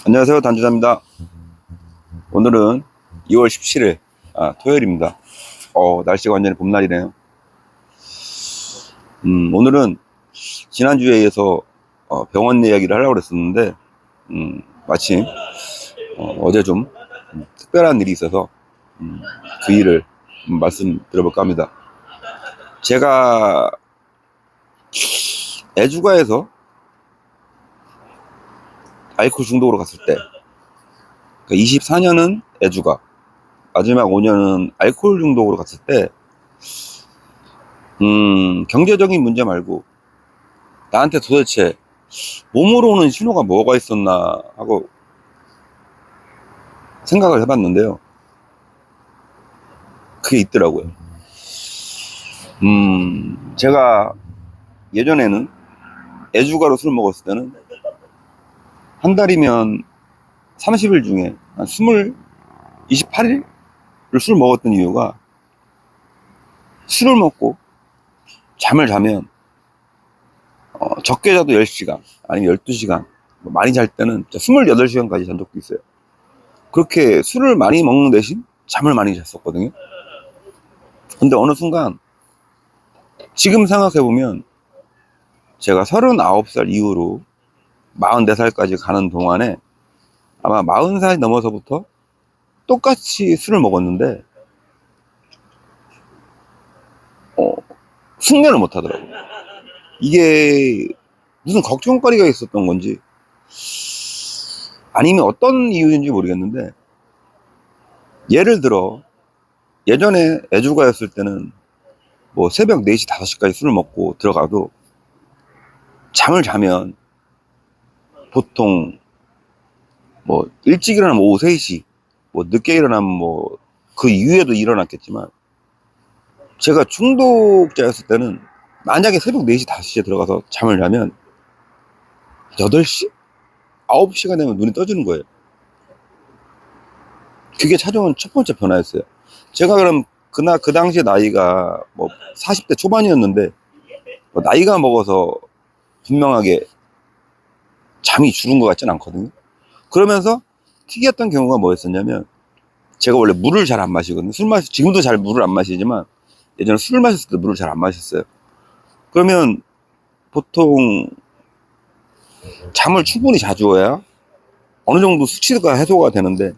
안녕하세요. 단주자입니다. 오늘은 2월 17일, 토요일입니다. 날씨가 완전히 봄날이네요. 오늘은 지난주에 이어서 병원 이야기를 하려고 그랬었는데, 마침, 어제 좀 특별한 일이 있어서, 그 일을 말씀드려볼까 합니다. 제가 애주가에서 알코올 중독으로 갔을 때, 24년은 애주가, 마지막 5년은 알코올 중독으로 갔을 때, 경제적인 문제 말고, 나한테 도대체 몸으로 오는 신호가 뭐가 있었나 하고 생각을 해봤는데요. 그게 있더라고요. 제가 예전에는 애주가로 술 먹었을 때는 한 달이면 30일 중에 한 28일을 술 먹었던 이유가 술을 먹고 잠을 자면 적게 자도 10시간 아니면 12시간 많이 잘 때는 28시간까지 잔 적도 있어요. 그렇게 술을 많이 먹는 대신 잠을 많이 잤었거든요. 근데 어느 순간 지금 생각해보면 제가 39살 이후로 44살까지 가는 동안에 아마 40살 넘어서부터 똑같이 술을 먹었는데 숙면을 못 하더라고요. 이게 무슨 걱정거리가 있었던 건지 아니면 어떤 이유인지 모르겠는데, 예를 들어 예전에 애주가였을 때는 뭐 새벽 4시 5시까지 술을 먹고 들어가도 잠을 자면 보통 뭐 일찍 일어나면 오후 3시, 뭐 늦게 일어나면 뭐 그 이후에도 일어났겠지만, 제가 중독자였을 때는 만약에 새벽 4시 5시에 들어가서 잠을 자면 8시? 9시가 되면 눈이 떠지는 거예요. 그게 찾아온 첫 번째 변화였어요. 제가 그럼 그 당시에 나이가 뭐 40대 초반이었는데, 뭐 나이가 먹어서 분명하게 잠이 줄은 것 같진 않거든요. 그러면서 특이했던 경우가 뭐였었냐면, 제가 원래 물을 잘 안 마시거든요. 지금도 잘 물을 안 마시지만, 예전에 술을 마셨을 때 물을 잘 안 마셨어요. 그러면 보통 잠을 충분히 자주어야 어느 정도 수치가 해소가 되는데,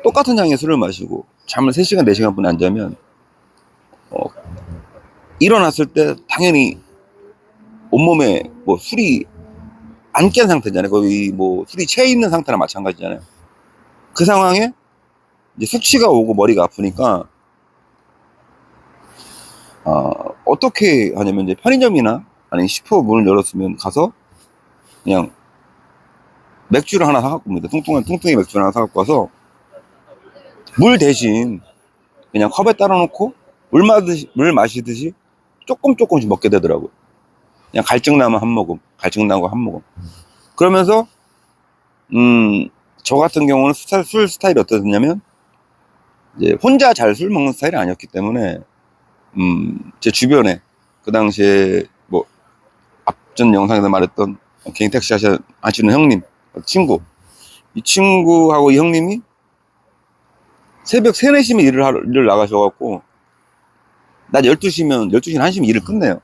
똑같은 양의 술을 마시고 잠을 3시간, 4시간 뿐이 안 자면, 일어났을 때 당연히 온몸에 뭐 술이 안 깬 상태잖아요. 거의 뭐 술이 채 있는 상태랑 마찬가지잖아요. 그 상황에 이제 숙취가 오고 머리가 아프니까, 어떻게 하냐면 이제 편의점이나 아니면 슈퍼 문을 열었으면 가서 그냥 맥주를 하나 사갖고 옵니다. 뚱뚱이 맥주를 하나 사갖고 와서 물 대신 그냥 컵에 따라 놓고 물 마시듯이 조금씩 먹게 되더라고요. 그냥 갈증나면 한 모금, 갈증나고 한 모금. 그러면서 저 같은 경우는 술 스타일이 어떠냐면, 이제 혼자 잘 술 먹는 스타일이 아니었기 때문에, 제 주변에 그 당시에 뭐 앞전 영상에서 말했던 개인 택시 하시는 형님, 이 친구하고 이 형님이 새벽 3, 4시면 일을 나가셔갖고, 낮 12시면 1시면 일을 끝내요.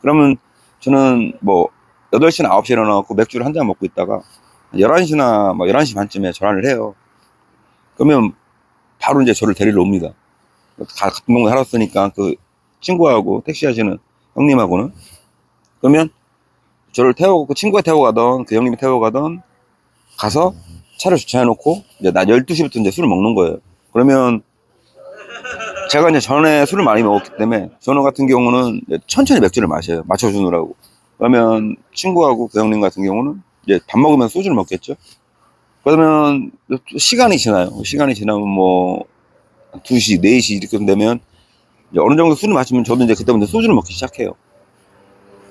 그러면 저는 뭐 8시나 9시에 일어나갖고 맥주를 한 잔 먹고 있다가 11시나 막 11시 반쯤에 전화를 해요. 그러면 바로 이제 저를 데리러 옵니다. 같은 동네 살았으니까 그 친구하고 택시 하시는 형님하고는. 그러면 저를 태우고, 그 친구가 태우고 가던 그 형님이 태우고 가던 가서 차를 주차해놓고 이제 낮 12시부터 이제 술을 먹는 거예요. 그러면 제가 이제 전에 술을 많이 먹었기 때문에 저는 같은 경우는 천천히 맥주를 마셔요. 맞춰주느라고. 그러면 친구하고 그 형님 같은 경우는 이제 밥 먹으면 소주를 먹겠죠. 그러면 시간이 지나요. 시간이 지나면 뭐 2시, 4시 이렇게 되면 이제 어느 정도 술을 마시면 저도 이제 그때부터 소주를 먹기 시작해요.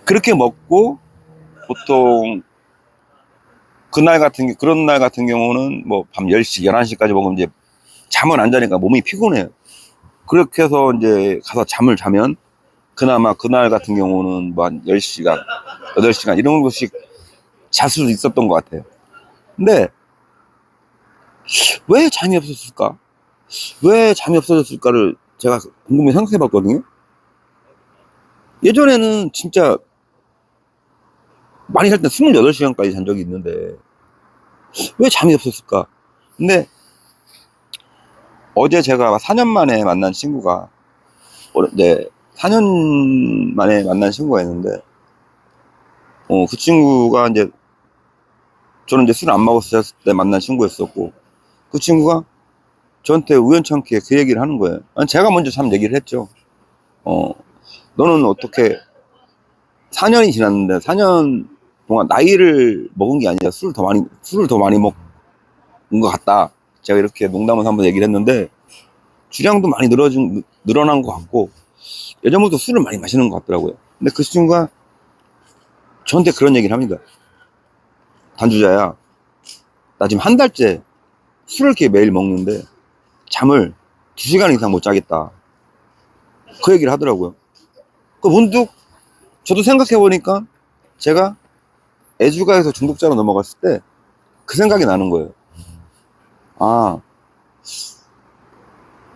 그렇게 먹고 보통 그런 날 같은 경우는 뭐 밤 10시, 11시까지 먹으면 이제 잠은 안 자니까 몸이 피곤해요. 그렇게 해서 이제 가서 잠을 자면 그나마 그날 같은 경우는 뭐 한 10시간, 8시간 이런 것씩 잘 수도 있었던 것 같아요. 근데 왜 잠이 없었을까? 왜 잠이 없어졌을까를 제가 곰곰이 생각해 봤거든요. 예전에는 진짜 많이 잘 때 28시간까지 잔 적이 있는데 왜 잠이 없었을까? 근데 어제 제가 4년 만에 만난 친구가, 네, 4년 만에 만난 친구가 있는데, 그 친구가 이제, 저는 이제 술 안 먹었을 때 만난 친구였었고, 그 친구가 저한테 우연찮게 그 얘기를 하는 거예요. 아니, 제가 먼저 참 얘기를 했죠. 너는 어떻게 4년이 지났는데 4년 동안 나이를 먹은 게 아니라 술을 더 많이 먹은 것 같다. 제가 이렇게 농담을 한번 얘기를 했는데, 주량도 많이 늘어난 것 같고, 예전부터 술을 많이 마시는 것 같더라고요. 근데 그 친구가 저한테 그런 얘기를 합니다. 단주자야, 나 지금 한 달째 술을 이렇게 매일 먹는데 잠을 2시간 이상 못 자겠다. 그 얘기를 하더라고요. 그 문득 저도 생각해보니까 제가 애주가에서 중독자로 넘어갔을 때 그 생각이 나는 거예요. 아,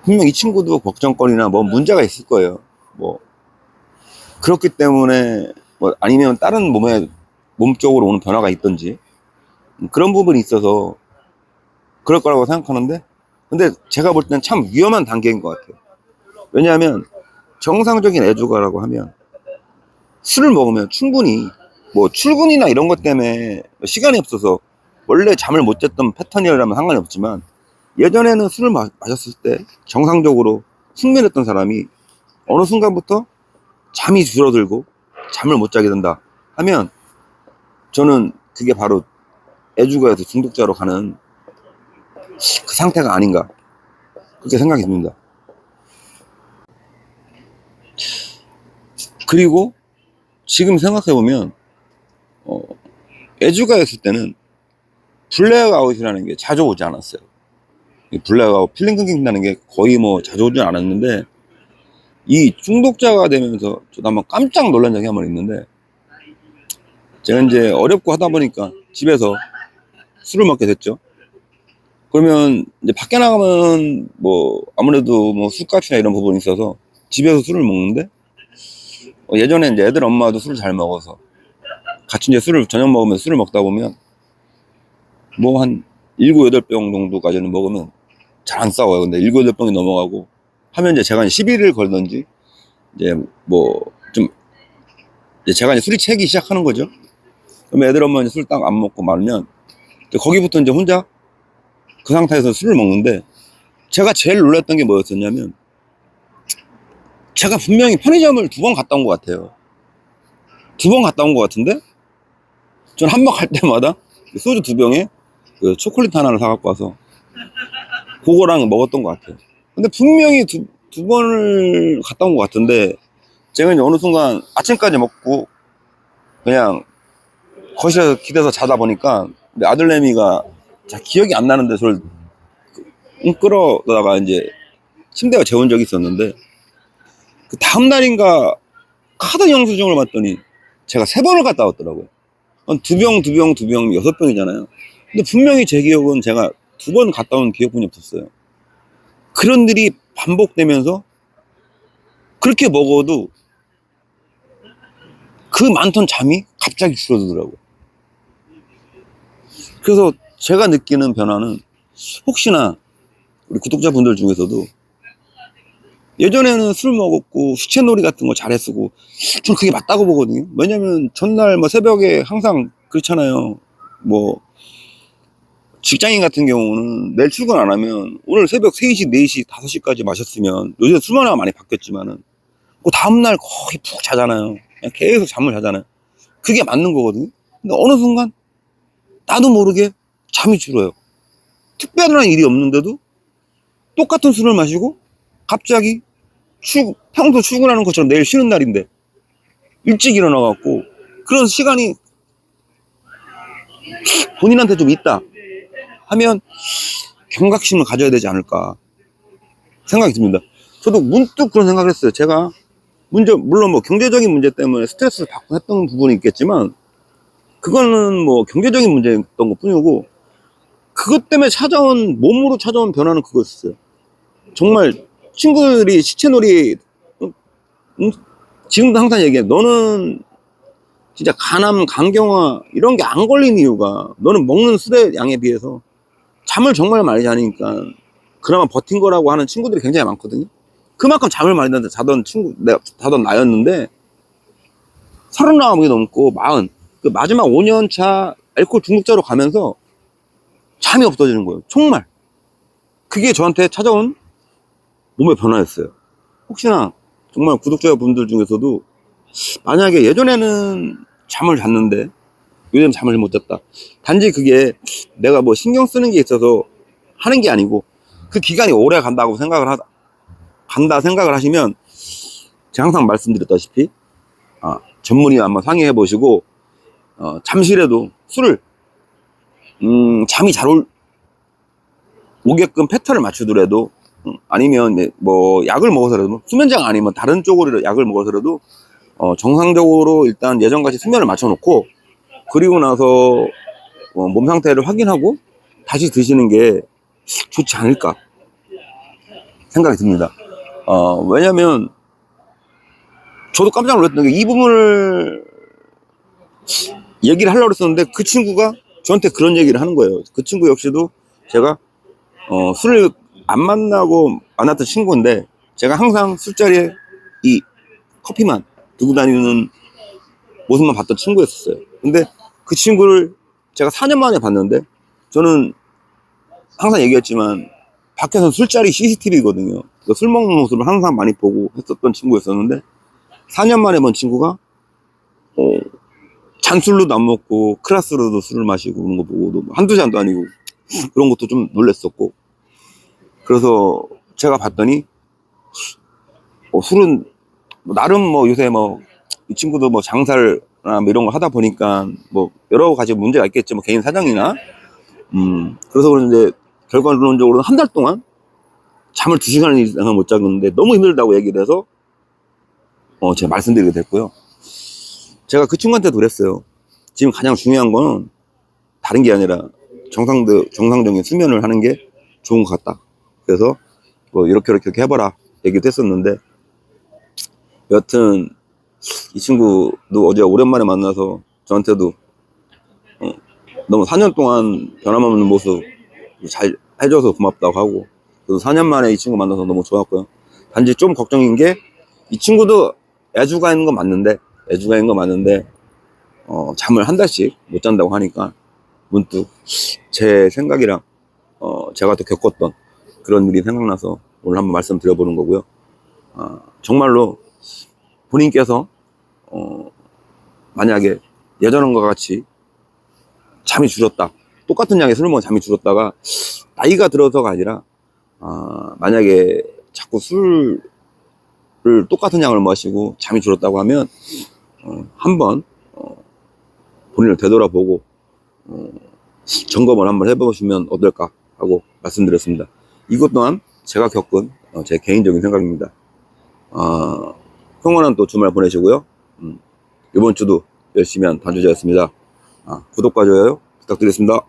분명 이 친구도 걱정거리나 뭐 문제가 있을 거예요. 뭐 그렇기 때문에 뭐 아니면 다른 몸 쪽으로 오는 변화가 있던지 그런 부분이 있어서 그럴 거라고 생각하는데, 근데 제가 볼 때는 참 위험한 단계인 것 같아요. 왜냐하면 정상적인 애주가라고 하면 술을 먹으면 충분히 뭐 출근이나 이런 것 때문에 시간이 없어서 원래 잠을 못 잤던 패턴이라면 상관이 없지만, 예전에는 술을 마셨을 때 정상적으로 숙면했던 사람이 어느 순간부터 잠이 줄어들고 잠을 못 자게 된다 하면, 저는 그게 바로 애주가에서 중독자로 가는 그 상태가 아닌가, 그렇게 생각이 듭니다. 그리고 지금 생각해보면 애주가였을 때는 블랙아웃이라는 게 자주 오지 않았어요. 블랙아웃, 필름 끊긴다는 게 거의 뭐 자주 오진 않았는데, 이 중독자가 되면서 저도 한번 깜짝 놀란 적이 한 번 있는데, 제가 이제 어렵고 하다 보니까 집에서 술을 먹게 됐죠. 그러면 이제 밖에 나가면 뭐 아무래도 뭐 술값이나 이런 부분이 있어서 집에서 술을 먹는데, 예전에 이제 애들 엄마도 술을 잘 먹어서 같이 이제 저녁 먹으면서 술을 먹다 보면 뭐 한 7, 8병 정도까지는 먹으면 잘 안 싸워요. 근데 7, 8병이 넘어가고 하면 이제 제가 시비를 걸던지 이제 뭐 좀 제가 이제 술이 채기 시작하는 거죠. 그럼 애들 엄마는 술 딱 안 먹고 말면 거기부터 이제 혼자 그 상태에서 술을 먹는데, 제가 제일 놀랐던 게 뭐였었냐면, 제가 분명히 편의점을 2번 갔다 온 것 같아요. 2번 갔다 온 것 같은데, 전 한 번 갈 때마다 소주 2병에 그 초콜릿 하나를 사갖고 와서 그거랑 먹었던 것 같아요. 근데 분명히 두 번을 갔다 온 것 같은데, 제가 이제 어느 순간 아침까지 먹고 그냥 거실에서 기대서 자다 보니까 우리 아들내미가 잘 기억이 안 나는데 저를 끌어다가 이제 침대에 재운 적이 있었는데, 그 다음날인가 카드 영수증을 봤더니 제가 3번을 갔다 왔더라고요. 한 2병, 2병, 2병, 6병이잖아요. 근데 분명히 제 기억은 제가 2번 갔다 온 기억뿐이 없었어요. 그런 일이 반복되면서 그렇게 먹어도 그 많던 잠이 갑자기 줄어들더라고요. 그래서 제가 느끼는 변화는, 혹시나 우리 구독자분들 중에서도 예전에는 술 먹었고 수채놀이 같은 거 잘했고, 저는 그게 맞다고 보거든요. 왜냐면 전날 뭐 새벽에 항상 그렇잖아요. 뭐 직장인 같은 경우는 내일 출근 안 하면 오늘 새벽 3시, 4시, 5시까지 마셨으면, 요즘 술 문화가 많이 바뀌었지만은 그 다음날 거의 푹 자잖아요. 그냥 계속 잠을 자잖아요. 그게 맞는 거거든요. 근데 어느 순간 나도 모르게 잠이 줄어요. 특별한 일이 없는데도 똑같은 술을 마시고 갑자기 평소 출근하는 것처럼 내일 쉬는 날인데 일찍 일어나갖고, 그런 시간이 본인한테 좀 있다 하면 경각심을 가져야 되지 않을까 생각이 듭니다. 저도 문득 그런 생각을 했어요. 제가 물론 뭐 경제적인 문제 때문에 스트레스를 받고 했던 부분이 있겠지만, 그거는 뭐 경제적인 문제였던 것 뿐이고, 그것 때문에 몸으로 찾아온 변화는 그거였어요. 정말 친구들이 시체놀이, 응? 응? 지금도 항상 얘기해. 너는 진짜 간암, 간경화 이런 게 안 걸린 이유가 너는 먹는 술의 양에 비해서 잠을 정말 많이 자니까 그나마 버틴 거라고 하는 친구들이 굉장히 많거든요. 그만큼 잠을 많이 자던 나였는데 39이 넘고 40, 그 마지막 5년 차 알코올 중독자로 가면서 잠이 없어지는 거예요. 정말. 그게 저한테 찾아온 몸의 변화였어요. 혹시나 정말 구독자분들 중에서도 만약에 예전에는 잠을 잤는데 요즘 잠을 못 잤다. 단지 그게 내가 뭐 신경 쓰는 게 있어서 하는 게 아니고 그 기간이 오래 간다 생각을 하시면 제가 항상 말씀드렸다시피 전문의와 한번 상의해 보시고 잠시라도 술을 잠이 잘 오게끔 패턴을 맞추더라도 아니면 뭐 약을 먹어서라도 수면제가 아니면 다른 쪽으로 약을 먹어서라도 정상적으로 일단 예전같이 수면을 맞춰놓고 그리고 나서 몸 상태를 확인하고 다시 드시는 게 좋지 않을까 생각이 듭니다. 왜냐면 저도 깜짝 놀랐던 게 이 부분을 얘기를 하려고 했었는데 그 친구가 저한테 그런 얘기를 하는 거예요. 그 친구 역시도 제가 술을 안 만났던 친구인데 제가 항상 술자리에 이 커피만 두고 다니는 모습만 봤던 친구였었어요. 근데 그 친구를 제가 4년 만에 봤는데 저는 항상 얘기했지만 밖에서 술자리 CCTV거든요. 술 먹는 모습을 항상 많이 보고 했었던 친구였었는데 4년 만에 본 친구가 잔술로도 안 먹고 클라스로도 술을 마시고 그런 거 보고도 한두 잔도 아니고 그런 것도 좀 놀랬었고, 그래서 제가 봤더니 술은 나름 뭐 요새 뭐 이 친구도 뭐 장사를 뭐 이런 거 하다 보니까 뭐 여러 가지 문제가 있겠죠. 뭐 개인 사정이나 그래서 그런데 결과론적으로는 한 달 동안 잠을 2시간 이상을 못 자는데 너무 힘들다고 얘기를 해서 제가 말씀드리게 됐고요. 제가 그 친구한테도 그랬어요. 지금 가장 중요한 거는 다른 게 아니라 정상적인 수면을 하는 게 좋은 것 같다. 그래서 뭐 이렇게 해봐라 얘기도 했었는데, 여튼 이 친구도 어제 오랜만에 만나서 저한테도 너무 4년 동안 변함없는 모습 잘 해줘서 고맙다고 하고, 그래서 4년 만에 이 친구 만나서 너무 좋았고요. 단지 좀 걱정인 게 이 친구도 애주가 있는 건 맞는데 잠을 한 달씩 못 잔다고 하니까 문득 제 생각이랑 제가 또 겪었던 그런 일이 생각나서 오늘 한번 말씀드려보는 거고요. 정말로 본인께서 만약에 예전과 같이 잠이 줄었다, 똑같은 양의 술을 먹으면 잠이 줄었다가 나이가 들어서가 아니라 만약에 자꾸 술을 똑같은 양을 마시고 잠이 줄었다고 하면 한번 본인을 되돌아보고 점검을 한번 해보시면 어떨까 하고 말씀드렸습니다. 이것 또한 제가 겪은 제 개인적인 생각입니다. 평온한 또 주말 보내시고요. 이번 주도 열심히 한 단주자였습니다. 구독과 좋아요 부탁드리겠습니다.